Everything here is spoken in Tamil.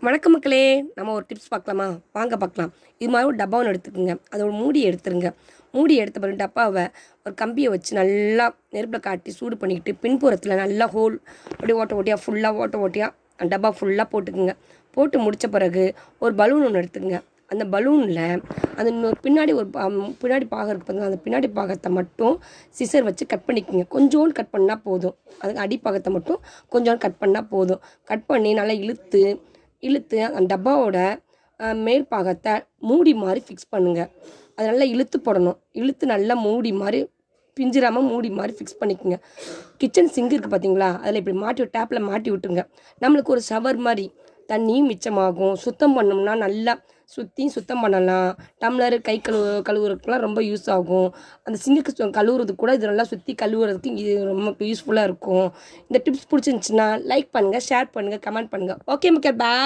வணக்கம் மக்களே, நம்ம ஒரு டிப்ஸ் பார்க்கலாமா? வாங்க பார்க்கலாம். இது மாதிரி ஒரு டப்பா ஒன்று எடுத்துக்கோங்க. அதோட மூடி எடுத்துருங்க. மூடி எடுத்த பிறகு டப்பாவை ஒரு கம்பியை வச்சு நல்லா நெருப்பில் காட்டி சூடு பண்ணிக்கிட்டு பின்புறத்தில் நல்லா ஹோல் அப்படியே ஓட்ட ஓட்டியாக ஃபுல்லாக ஓட்ட ஓட்டியாக டப்பா ஃபுல்லாக போட்டுக்குங்க. போட்டு முடித்த பிறகு ஒரு பலூன் ஒன்று எடுத்துக்கங்க. அந்த பலூனில் அந்த பின்னாடி பின்னாடி பாகம் இருக்குது பார்த்தீங்கன்னா, அந்த பின்னாடி பாகத்தை மட்டும் சிசர் வச்சு கட் பண்ணிக்கோங்க. கொஞ்சோண்டு கட் பண்ணால் போதும். அதுக்கு அடிப்பாகத்தை மட்டும் கொஞ்சோண்டு கட் பண்ணால் போதும். கட் பண்ணி நல்லா இழுத்து அந்த டப்பாவோட மேல் பாகத்தை மூடி மாதிரி ஃபிக்ஸ் பண்ணுங்கள். அது நல்லா இழுத்து போடணும். இழுத்து நல்லா மூடி மாதிரி பிஞ்சிராமல் மூடி மாதிரி ஃபிக்ஸ் பண்ணிக்கோங்க. கிச்சன் சிங்க் இருக்குது பார்த்தீங்களா, அதில் இப்படி டேப்பில் மாட்டி விட்டுருங்க. நம்மளுக்கு ஒரு ஷவர் மாதிரி தண்ணியும் மிச்சமாகும். சுத்தம் பண்ணோம்னா நல்லா சுத்தம் பண்ணலாம். டம்ளர் கை கழுவுறதுக்குலாம் ரொம்ப யூஸ் ஆகும். அந்த சிங்குக்கு கழுவுறதுக்கு கூட இது நல்லா சுற்றி கழுவுறதுக்கு இது ரொம்ப யூஸ்ஃபுல்லாக இருக்கும். இந்த டிப்ஸ் பிடிச்சிருந்துச்சின்னா லைக் பண்ணுங்கள், ஷேர் பண்ணுங்கள், கமெண்ட் பண்ணுங்கள். ஓகே மக்கள், பாய்.